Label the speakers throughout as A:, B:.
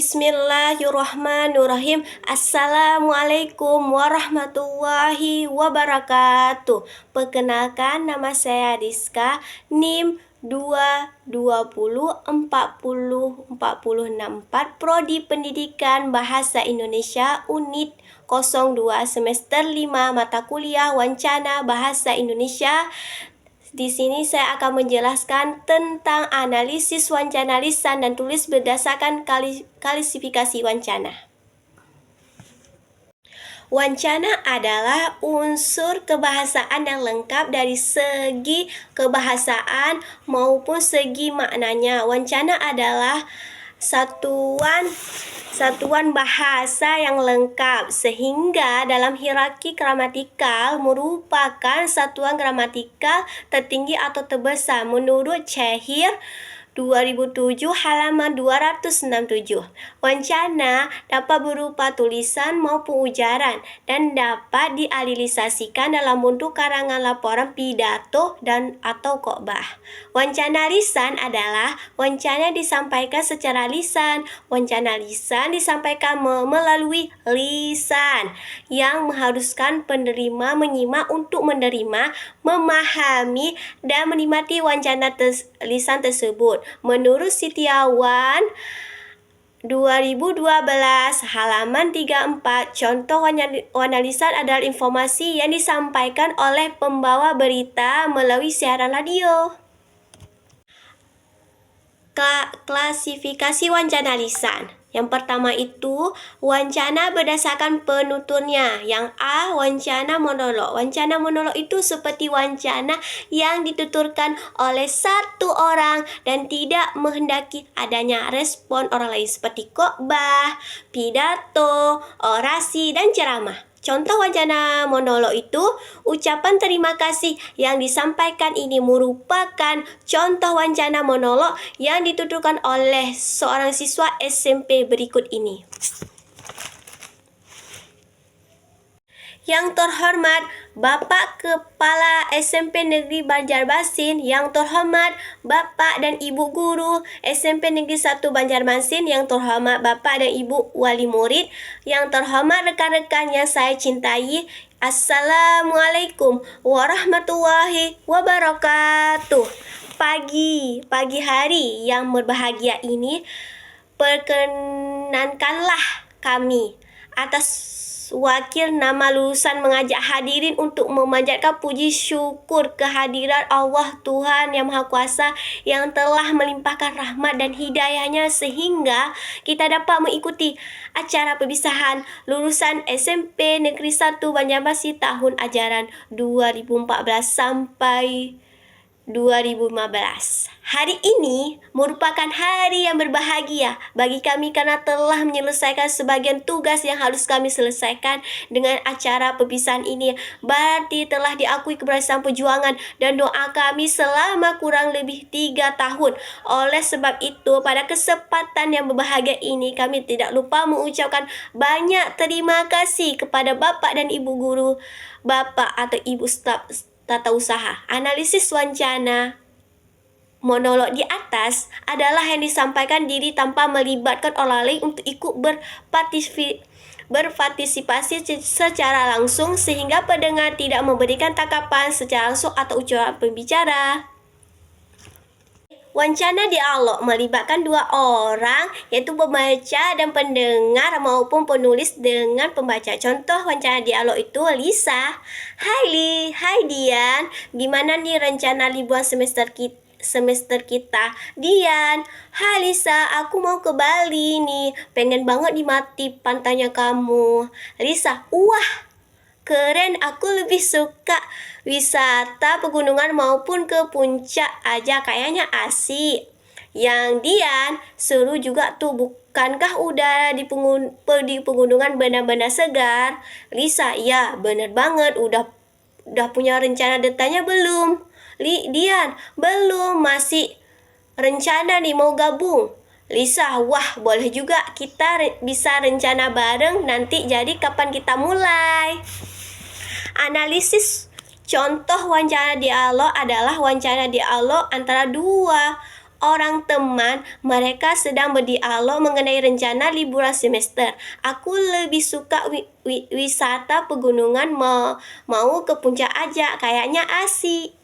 A: Bismillahirrahmanirrahim. Assalamualaikum warahmatullahi wabarakatuh. Perkenalkan, nama saya Rizka, NIM 220404064, Prodi Pendidikan Bahasa Indonesia Unit 02 semester 5 mata kuliah Wancana Bahasa Indonesia. Di sini saya akan menjelaskan tentang analisis wancana lisan dan tulis berdasarkan klasifikasi wancana. Wancana adalah unsur kebahasaan yang lengkap dari segi kebahasaan maupun segi maknanya. Wancana adalah satuan bahasa yang lengkap, sehingga dalam hierarki gramatikal merupakan satuan gramatikal tertinggi atau terbesar menurut Cehir 2007 halaman 267. Wancana dapat berupa tulisan maupun ujaran dan dapat dialilisasikan dalam bentuk karangan laporan, pidato, dan atau khotbah. Wancana lisan adalah wancana disampaikan secara lisan. Wancana lisan disampaikan melalui lisan yang mengharuskan penerima menyimak untuk menerima, memahami, dan menikmati wancana lisan tersebut. Menurut Setiawan 2012 halaman 34, contoh wancana lisan adalah informasi yang disampaikan oleh pembawa berita melalui siaran radio. Klasifikasi wancana lisan. Yang pertama itu wancana berdasarkan penuturnya. Yang A, wancana monolog. Wancana monolog itu seperti wancana yang dituturkan oleh satu orang dan tidak menghendaki adanya respon orang lain seperti khotbah, pidato, orasi, dan ceramah. Contoh wancana monolog itu ucapan terima kasih yang disampaikan ini merupakan contoh wancana monolog yang dituturkan oleh seorang siswa SMP berikut ini. Yang terhormat Bapak Kepala SMP Negeri Banjarmasin, yang terhormat Bapak dan Ibu Guru SMP Negeri 1 Banjarmasin, yang terhormat Bapak dan Ibu Wali Murid, yang terhormat rekan-rekan yang saya cintai, Assalamualaikum warahmatullahi wabarakatuh. Pagi hari yang berbahagia ini, perkenankanlah kami atas wakil nama lulusan mengajak hadirin untuk memanjatkan puji syukur kehadiran Allah Tuhan Yang Maha Kuasa yang telah melimpahkan rahmat dan hidayahnya sehingga kita dapat mengikuti acara perpisahan lulusan SMP Negeri 1 Banjarmasin tahun ajaran 2014 sampai 2015. Hari ini merupakan hari yang berbahagia bagi kami karena telah menyelesaikan sebagian tugas yang harus kami selesaikan. Dengan acara perpisahan ini berarti telah diakui keberhasilan perjuangan dan doa kami selama kurang lebih 3 tahun. Oleh sebab itu, pada kesempatan yang berbahagia ini kami tidak lupa mengucapkan banyak terima kasih kepada Bapak dan Ibu Guru, Bapak atau Ibu staf tata usaha. Analisis wancana monolog di atas adalah yang disampaikan diri tanpa melibatkan orang lain untuk ikut berpartisipasi secara langsung sehingga pendengar tidak memberikan tanggapan secara langsung atau ucapan pembicara. Wancana dialog melibatkan dua orang, yaitu pembaca dan pendengar maupun penulis dengan pembaca. Contoh wancana dialog itu Lisa, Hai Dian, gimana nih rencana liburan semester kita? Dian, hai Lisa, aku mau ke Bali nih, pengen banget nikmati pantainya kamu. Lisa, wah keren, aku lebih suka wisata pegunungan maupun ke puncak aja, kayaknya asik. Yang Dian, seru juga tuh, bukankah udah di pegunungan benar-benar segar? Lisa, ya bener banget, udah punya rencana detailnya belum? Dian, belum, masih rencana nih mau gabung. Lisa, wah boleh juga, kita bisa rencana bareng nanti, jadi kapan kita mulai? Analisis contoh wancana dialog adalah wancana dialog antara dua seorang teman. Mereka sedang berdialog mengenai rencana liburan semester. Aku lebih suka wisata pegunungan, mau ke puncak aja, kayaknya asik.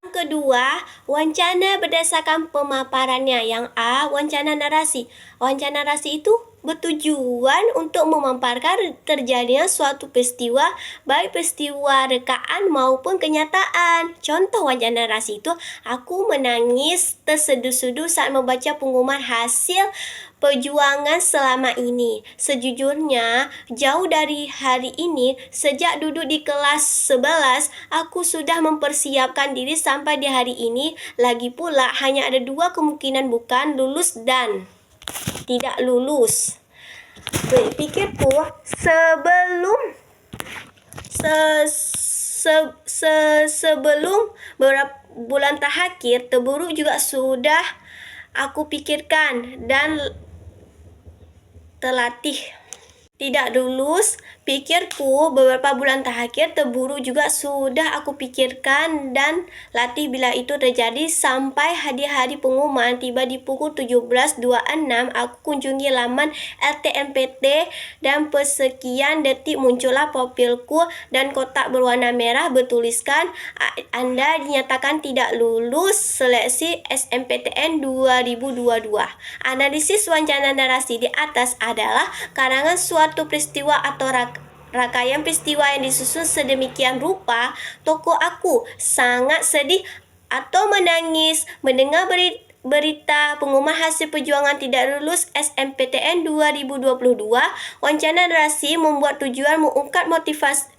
A: Yang kedua, wancana berdasarkan pemaparannya. Yang A, wancana narasi. Wancana narasi itu bertujuan untuk memaparkan terjadinya suatu peristiwa, baik peristiwa rekaan maupun kenyataan. Contoh wancana narasi itu, aku menangis terseduh-seduh saat membaca pengumuman hasil perjuangan selama ini. Sejujurnya, jauh dari hari ini, sejak duduk di kelas 11, aku sudah mempersiapkan diri sampai di hari ini. Lagi pula, hanya ada dua kemungkinan, bukan lulus dan tidak lulus. Pikirku sebelum beberapa bulan terakhir, terburuk juga sudah aku pikirkan dan terlatih. Tidak lulus, pikirku beberapa bulan terakhir, terburuk juga sudah aku pikirkan dan latih bila itu terjadi. Sampai hari-hari pengumuman tiba di pukul 17.26, aku kunjungi laman LTMPT dan persekian detik muncullah profilku dan kotak berwarna merah bertuliskan, Anda dinyatakan tidak lulus seleksi SNMPTN 2022. Analisis wancana narasi di atas adalah karangan suatu peristiwa atau rangkaian peristiwa yang disusun sedemikian rupa. Tokoh aku sangat sedih atau menangis mendengar berita pengumuman hasil perjuangan tidak lulus SNMPTN 2022. Wancana narasi membuat tujuan mengungkap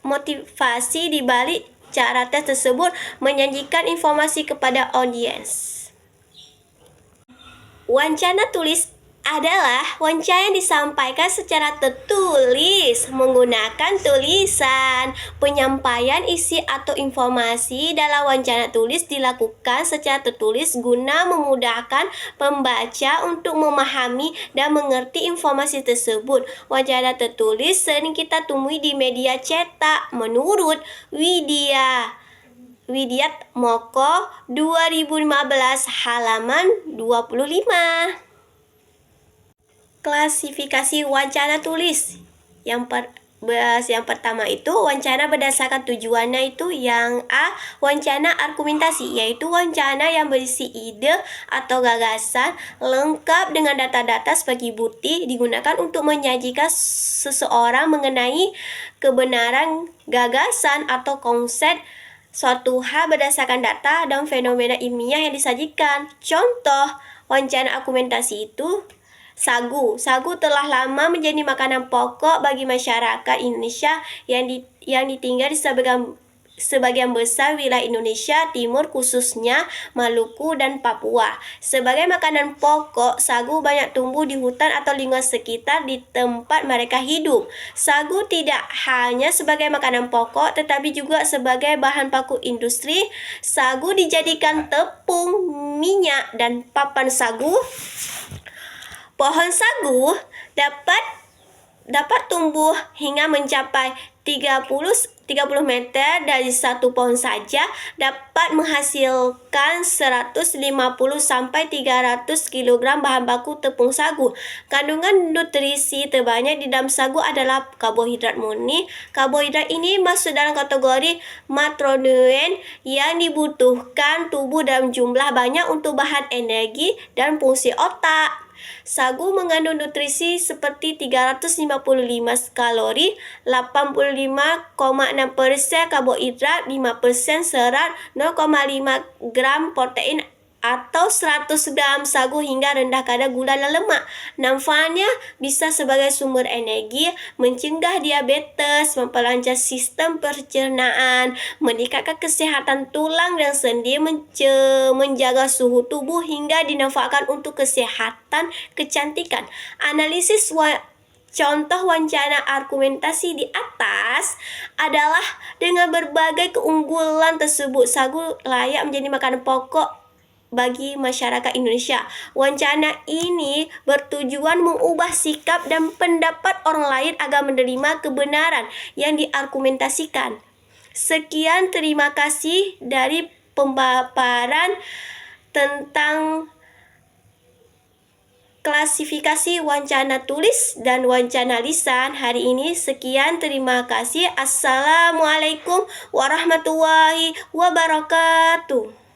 A: motivasi di balik cara tes tersebut, menyajikan informasi kepada audiens. Wancana tulis adalah wancana yang disampaikan secara tertulis menggunakan tulisan. Penyampaian isi atau informasi dalam wancana tulis dilakukan secara tertulis guna memudahkan pembaca untuk memahami dan mengerti informasi tersebut. Wancana tertulis sering kita temui di media cetak. Menurut Widyat Moko 2015 halaman 25. Klasifikasi wancana tulis. Yang pertama itu wancana berdasarkan tujuannya itu yang A, wancana argumentasi, yaitu wancana yang berisi ide atau gagasan lengkap dengan data-data sebagai bukti, digunakan untuk menyajikan seseorang mengenai kebenaran gagasan atau konsep suatu hal berdasarkan data dan fenomena ilmiah yang disajikan. Contoh wancana argumentasi itu sagu. Sagu telah lama menjadi makanan pokok bagi masyarakat Indonesia yang ditinggal di sebagian besar wilayah Indonesia Timur, khususnya Maluku dan Papua. Sebagai makanan pokok, sagu banyak tumbuh di hutan atau lingkungan sekitar di tempat mereka hidup. Sagu tidak hanya sebagai makanan pokok, tetapi juga sebagai bahan baku industri. Sagu dijadikan tepung, minyak, dan papan sagu. Pohon sagu dapat tumbuh hingga mencapai 30 meter dari satu pohon saja, dapat menghasilkan 150 sampai 300 kg bahan baku tepung sagu. Kandungan nutrisi terbanyak di dalam sagu adalah karbohidrat murni. Karbohidrat ini masuk dalam kategori makronutrien yang dibutuhkan tubuh dalam jumlah banyak untuk bahan energi dan fungsi otak. Sagu mengandung nutrisi seperti 355 kalori, 85,6% karbohidrat, 5% serat, 0,5 gram protein atau 100 gram sagu hingga rendah kadar gula dan lemak. Manfaatnya bisa sebagai sumber energi, mencegah diabetes, memperlancar sistem pencernaan, meningkatkan kesehatan tulang dan sendi, menjaga suhu tubuh hingga dimanfaatkan untuk kesehatan kecantikan. Analisis contoh wancana argumentasi di atas adalah dengan berbagai keunggulan tersebut, sagu layak menjadi makanan pokok bagi masyarakat Indonesia. Wancana ini bertujuan mengubah sikap dan pendapat orang lain agar menerima kebenaran yang diargumentasikan. Sekian, terima kasih dari pemaparan tentang klasifikasi wancana tulis dan wancana lisan hari ini. Sekian, terima kasih. Assalamualaikum warahmatullahi wabarakatuh.